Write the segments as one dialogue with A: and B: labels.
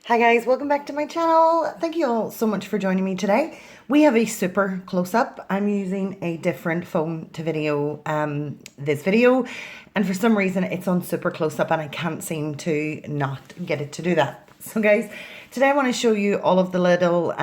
A: Hi guys, welcome back to my channel. Thank you all so much for joining me today. We have a super close-up. I'm using a different phone to video this video, and for some reason it's on super close-up and I can't seem to not get it to do that. So guys, today I want to show you all of the little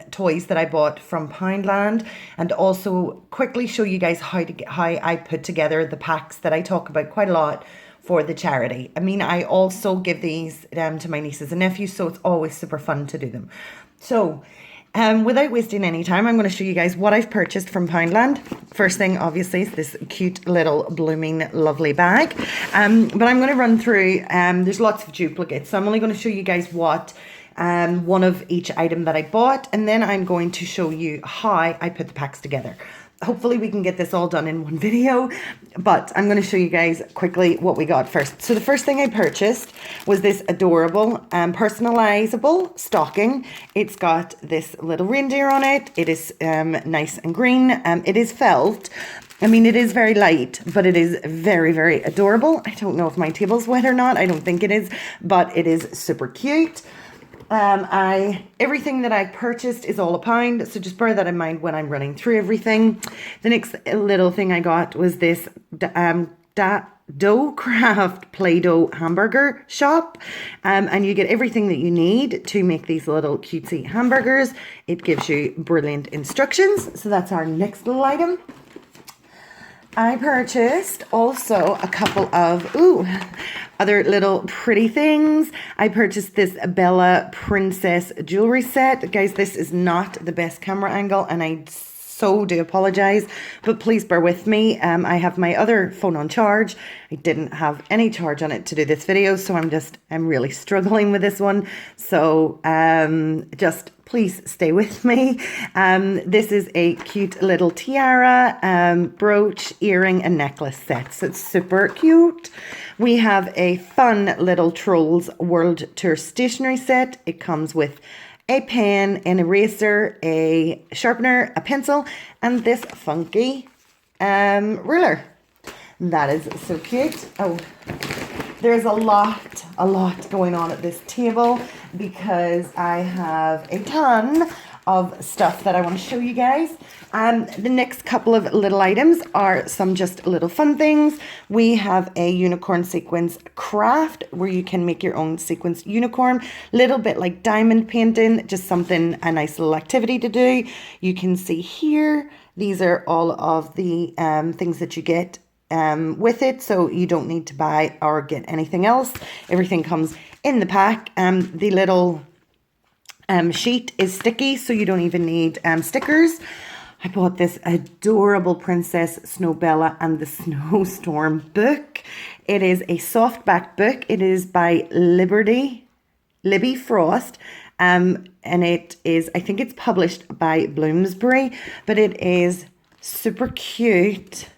A: toys that I bought from Poundland, and also quickly show you guys how I put together the packs that I talk about quite a lot for the charity. I mean, I also give these to my nieces and nephews, so it's always super fun to do them. So, without wasting any time, I'm going to show you guys what I've purchased from Poundland. First thing, obviously, is this cute little blooming lovely bag. But I'm going to run through, there's lots of duplicates, so I'm only going to show you guys what one of each item that I bought, and then I'm going to show you how I put the packs together. Hopefully we can get this all done in one video, but I'm going to show you guys quickly what we got first. So the first thing I purchased was this adorable personalizable stocking. It's got this little reindeer on it. It is nice and green. It is felt. I mean, it is very light, but it is very, very adorable. I don't know if my table's wet or not. I don't think it is, but it is super cute. Everything that I purchased is all £1, so just bear that in mind when I'm running through everything. The next little thing I got was this Dough Craft Play-Doh hamburger shop, and you get everything that you need to make these little cutesy hamburgers. It gives you brilliant instructions, so that's our next little item. I purchased also a couple of other little pretty things. I purchased this Bella Princess jewelry set. Guys, this is not the best camera angle, and I so do apologize, but please bear with me. I have my other phone on charge. I didn't have any charge on it to do this video, so I'm really struggling with this one. So just please stay with me. This is a cute little tiara, brooch, earring, and necklace set. So it's super cute. We have a fun little Trolls World Tour stationery set. It comes with a pen, an eraser, a sharpener, a pencil, and this funky ruler. That is so cute. Oh, there's a lot going on at this table because I have a ton of stuff that I want to show you guys. The next couple of little items are some just little fun things. We have a unicorn sequins craft where you can make your own sequins unicorn. Little bit like diamond painting, just something, a nice little activity to do. You can see here, these are all of the things that you get with it, so you don't need to buy or get anything else. Everything comes in the pack. The little sheet is sticky, so you don't even need stickers. I bought this adorable Princess Snowbella and the Snowstorm book. It is a softback book. It is by Libby Frost. And it is, I think it's published by Bloomsbury, but it is super cute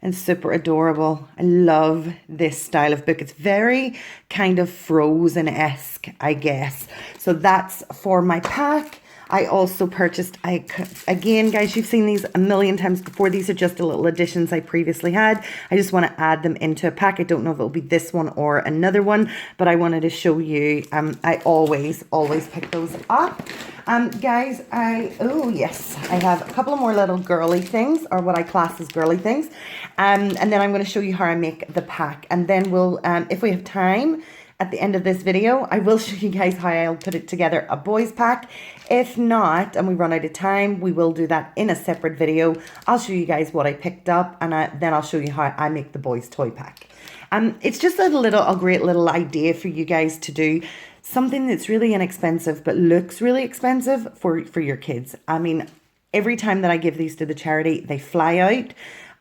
A: and super adorable. I love this style of book. It's very kind of Frozen-esque, I guess. So that's for my pack. I also purchased, again, guys, you've seen these a million times before. These are just the little additions I previously had. I just want to add them into a pack. I don't know if it'll be this one or another one, but I wanted to show you. I always pick those up. Guys, oh yes, I have a couple of more little girly things, or what I class as girly things. And then I'm going to show you how I make the pack. And then we'll, if we have time, at the end of this video, I will show you guys how I'll put it together, a boys pack. If not, and we run out of time, we will do that in a separate video. I'll show you guys what I picked up, and then I'll show you how I make the boys toy pack. It's just a great little idea for you guys to do something that's really inexpensive but looks really expensive for your kids. I mean, every time that I give these to the charity, they fly out.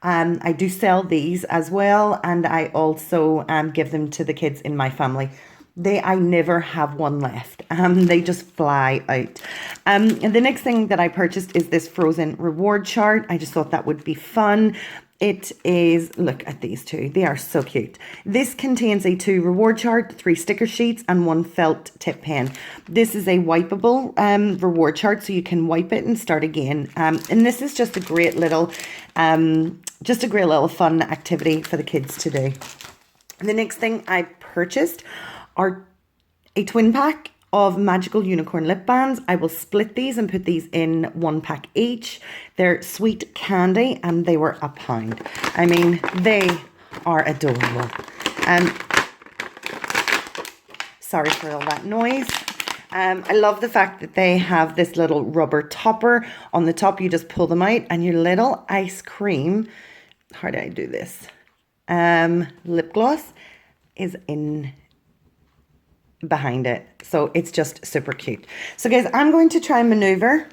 A: I do sell these as well, and I also give them to the kids in my family. I never have one left. They just fly out. And the next thing that I purchased is this Frozen reward chart. I just thought that would be fun. It is, look at these two. They are so cute. This contains a 2 reward chart, 3 sticker sheets, and 1 felt tip pen. This is a wipeable reward chart, so you can wipe it and start again. And this is just a great little fun activity for the kids to do. The next thing I purchased are a twin pack of magical unicorn lip balms. I will split these and put these in 1 pack each. They're sweet candy and they were £1. I mean, they are adorable. Sorry for all that noise. I love the fact that they have this little rubber topper on the top. You just pull them out and your little ice cream, how do I do this? Lip gloss is in behind it. So it's just super cute. So guys, I'm going to try and maneuver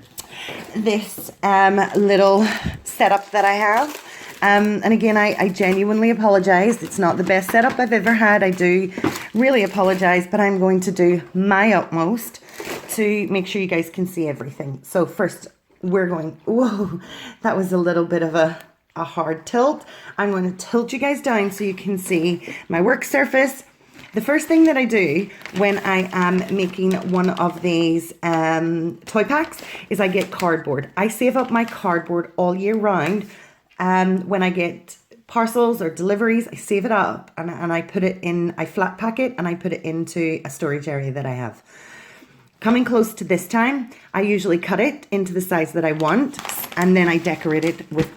A: this little setup that I have. And again, I genuinely apologize. It's not the best setup I've ever had. I do really apologize, but I'm going to do my utmost to make sure you guys can see everything. So first, we're going, whoa, that was a little bit of a hard tilt. I'm going to tilt you guys down so you can see my work surface. The first thing that I do when I am making one of these toy packs is I get cardboard. I save up my cardboard all year round. When I get parcels or deliveries, I save it up and I put it in, I flat pack it and I put it into a storage area that I have. Coming close to this time, I usually cut it into the size that I want and then I decorate it with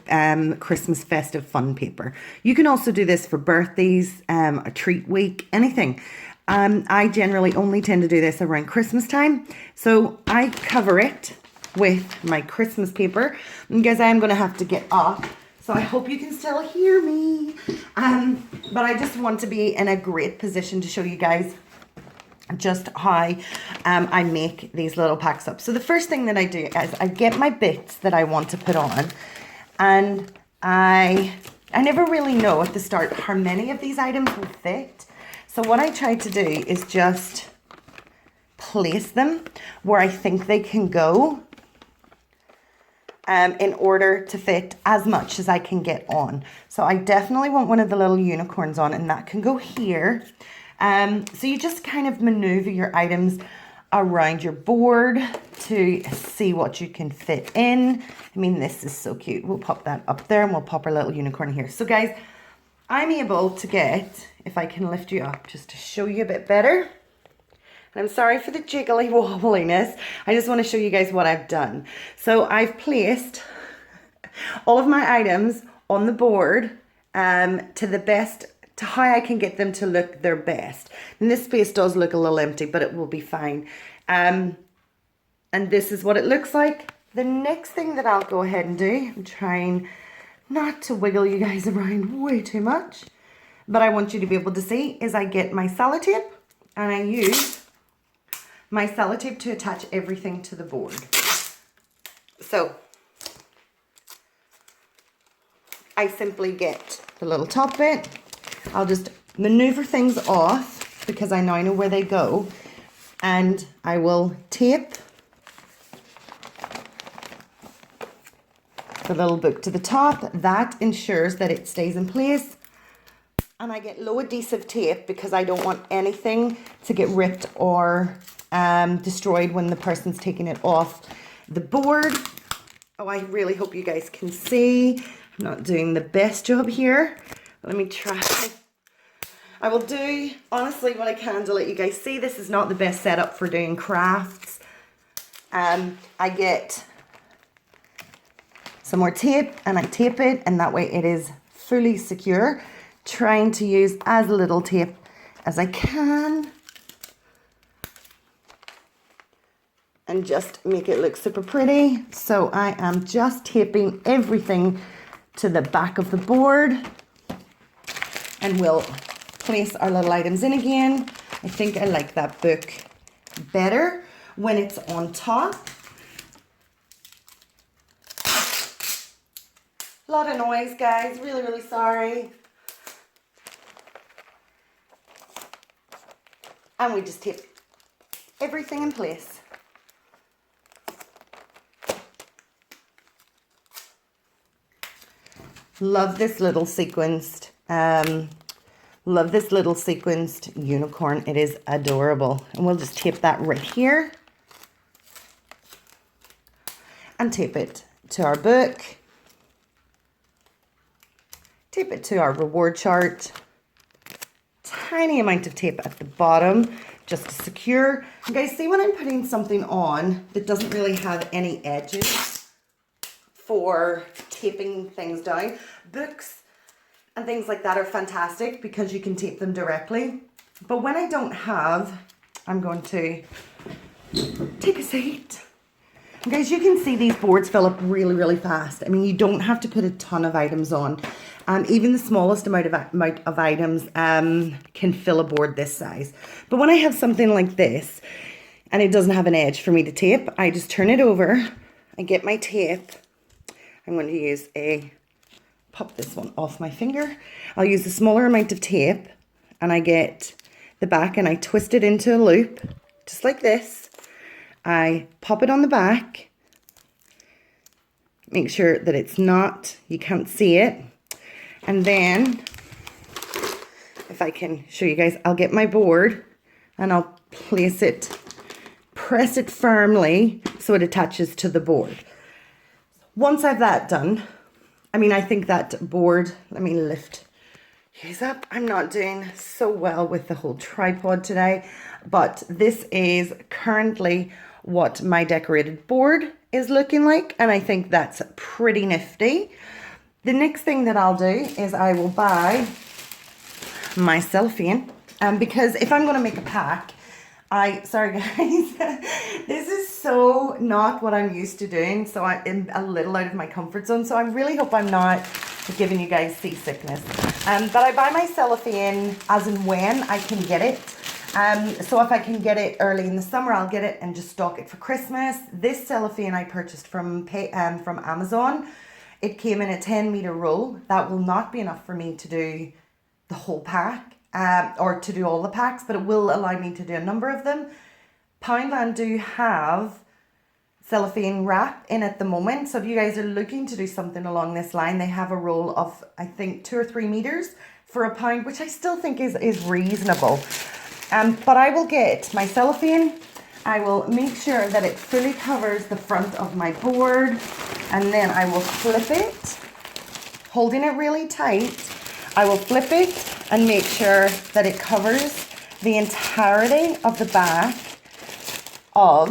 A: Christmas festive fun paper. You can also do this for birthdays, a treat week, anything. I generally only tend to do this around Christmas time. So I cover it with my Christmas paper. And guys, I am going to have to get up. So I hope you can still hear me. But I just want to be in a great position to show you guys just how I make these little packs up. So the first thing that I do is I get my bits that I want to put on. And I never really know at the start how many of these items will fit. So what I try to do is just place them where I think they can go. In order to fit as much as I can get on. So I definitely want one of the little unicorns on and that can go here. So you just kind of maneuver your items around your board to see what you can fit in. I mean, this is so cute. We'll pop that up there and we'll pop our little unicorn here. So guys, I'm able to get, if I can lift you up just to show you a bit better. And I'm sorry for the jiggly wobbliness. I just want to show you guys what I've done. So I've placed all of my items on the board to the best, to how I can get them to look their best. And this space does look a little empty, but it will be fine. And this is what it looks like. The next thing that I'll go ahead and do, I'm trying not to wiggle you guys around way too much, but I want you to be able to see, is I get my sellotape and I use my sellotape to attach everything to the board. So I simply get the little top bit. I'll just maneuver things off because I now know where they go. And I will tape the little book to the top. That ensures that it stays in place. And I get low adhesive tape because I don't want anything to get ripped or destroyed when the person's taking it off the board. Oh, I really hope you guys can see. I'm not doing the best job here. Let me try. I will do, honestly, what I can to let you guys see. This is not the best setup for doing crafts. I get some more tape and I tape it, and that way it is fully secure. Trying to use as little tape as I can. And just make it look super pretty. So I am just taping everything to the back of the board. And we'll place our little items in again. I think I like that book better when it's on top. A lot of noise, guys. Really, really sorry. And we just tape everything in place. Love this little sequenced, unicorn. It is adorable. And we'll just tape that right here. And tape it to our book. Tape it to our reward chart. Tiny amount of tape at the bottom just to secure. You guys see when I'm putting something on that doesn't really have any edges for taping things down, books and things like that are fantastic because you can tape them directly. But when I don't have, I'm going to take a seat. Guys, you can see these boards fill up really, really fast. I mean, you don't have to put a ton of items on. Even the smallest amount of items can fill a board this size. But when I have something like this and it doesn't have an edge for me to tape, I just turn it over. I get my tape. I'm going to use pop this one off my finger. I'll use a smaller amount of tape and I get the back and I twist it into a loop, just like this. I pop it on the back, make sure that it's not, you can't see it. And then, if I can show you guys, I'll get my board and I'll place it, press it firmly so it attaches to the board. Once I've that done, I think that board, let me lift these up. I'm not doing so well with the whole tripod today, but this is currently what my decorated board is looking like, and I think that's pretty nifty. The next thing that I'll do is I will buy my cellophane, because if I'm going to make a pack, sorry guys, this is so not what I'm used to doing, so I'm a little out of my comfort zone, so I really hope I'm not giving you guys seasickness. But I buy my cellophane as and when I can get it. So if I can get it early in the summer, I'll get it and just stock it for Christmas. This cellophane I purchased from Amazon. It came in a 10-meter roll. That will not be enough for me to do the whole pack, or to do all the packs, but it will allow me to do a number of them. Poundland do have cellophane wrap in at the moment. So if you guys are looking to do something along this line, they have a roll of, I think, 2 or 3 meters for £1, which I still think is reasonable. But I will get my cellophane. I will make sure that it fully covers the front of my board, and then I will flip it, holding it really tight. I will flip it and make sure that it covers the entirety of the back of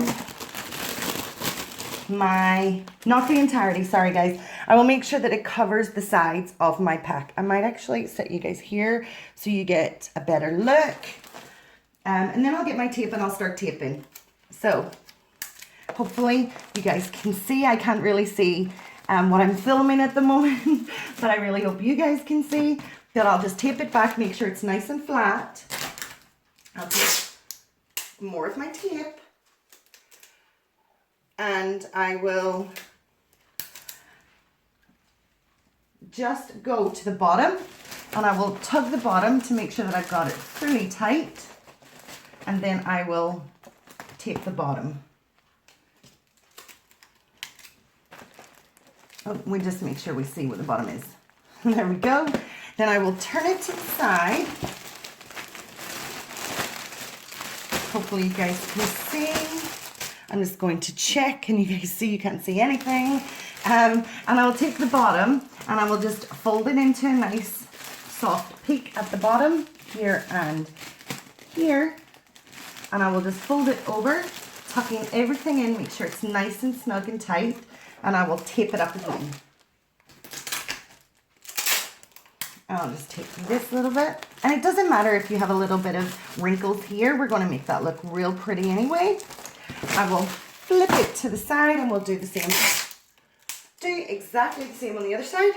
A: my, not the entirety, sorry guys. I will make sure that it covers the sides of my pack. I might actually set you guys here so you get a better look. And then I'll get my tape and I'll start taping. So hopefully you guys can see. I can't really see what I'm filming at the moment, but I really hope you guys can see. That I'll just tape it back, make sure it's nice and flat. I'll take more of my tape and I will just go to the bottom and I will tug the bottom to make sure that I've got it fully tight, and then I will tape the bottom. Oh, we just make sure we see what the bottom is. There we go. Then I will turn it to the side. Hopefully you guys can see. I'm just going to check. Can you guys see? You can't see anything. And I'll take the bottom and I will just fold it into a nice soft peak at the bottom here and here. And I will just fold it over, tucking everything in, make sure it's nice and snug and tight. And I will tape it up again. I'll just take this little bit. And it doesn't matter if you have a little bit of wrinkles here. We're going to make that look real pretty anyway. I will flip it to the side and we'll do the same. Do exactly the same on the other side.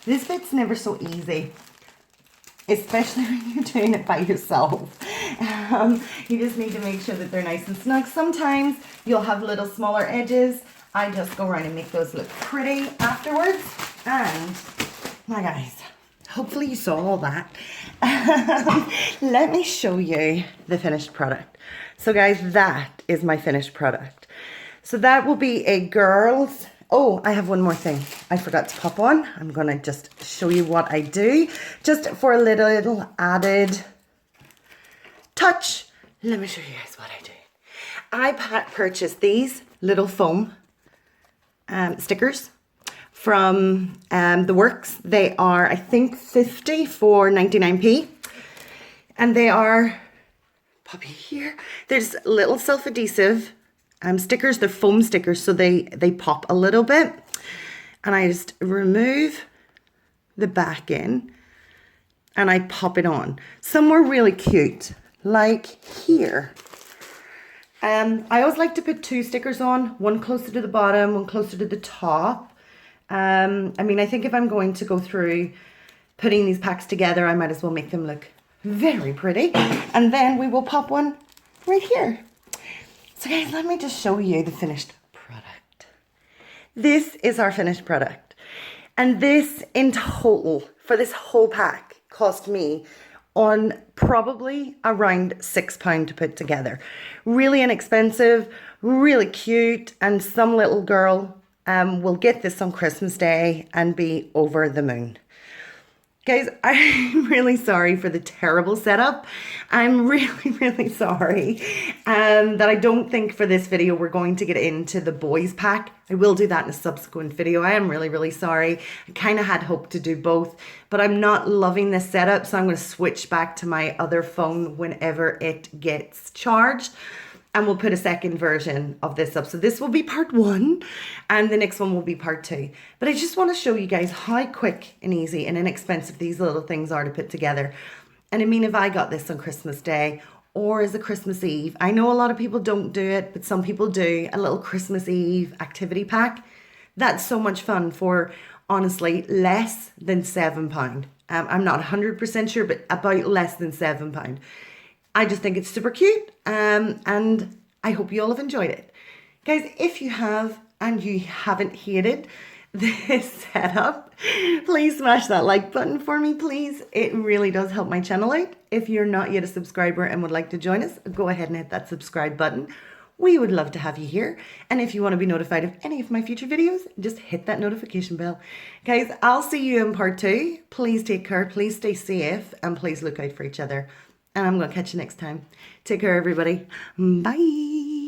A: This bit's never so easy, especially when you're doing it by yourself. You just need to make sure that they're nice and snug. Sometimes you'll have little smaller edges. I just go around and make those look pretty afterwards. And my guys, hopefully you saw all that. Let me show you the finished product. So guys, that is my finished product. So that will be a girl's. Oh, I have one more thing I forgot to pop on. I'm going to just show you what I do. Just for a little added touch, let me show you guys what I do. I purchased these little foam stickers from The Works. They are, I think, 50 for 99p. And they are, poppy here, there's little self-adhesive stickers. They're foam stickers, so they pop a little bit. And I just remove the back in and I pop it on. Some were really cute, like here. I always like to put 2 stickers on, one closer to the bottom, one closer to the top. I mean, I think if I'm going to go through putting these packs together, I might as well make them look very pretty. And then we will pop one right here. So guys, let me just show you the finished product. This is our finished product. And this in total, for this whole pack, cost me on probably around £6 to put together. Really inexpensive, really cute, and some little girl will get this on Christmas Day and be over the moon. Guys, I'm really sorry for the terrible setup. I'm really, really sorry that I don't think for this video we're going to get into the boys pack. I will do that in a subsequent video. I am really, really sorry. I kind of had hoped to do both, but I'm not loving this setup, so I'm going to switch back to my other phone whenever it gets charged. And we'll put a second version of this up. So this will be part 1 and the next one will be part 2. But I just want to show you guys how quick and easy and inexpensive these little things are to put together. And I mean, if I got this on Christmas Day or as a Christmas Eve, I know a lot of people don't do it, but some people do, a little Christmas Eve activity pack. That's so much fun for, honestly, less than £7. I'm not 100% sure, but about less than £7. I just think it's super cute, and I hope you all have enjoyed it. Guys, if you have and you haven't hated this setup, please smash that like button for me, please. It really does help my channel out. If you're not yet a subscriber and would like to join us, go ahead and hit that subscribe button. We would love to have you here. And if you want to be notified of any of my future videos, just hit that notification bell. Guys, I'll see you in part 2. Please take care, please stay safe, and please look out for each other. And I'm going to catch you next time. Take care, everybody. Bye.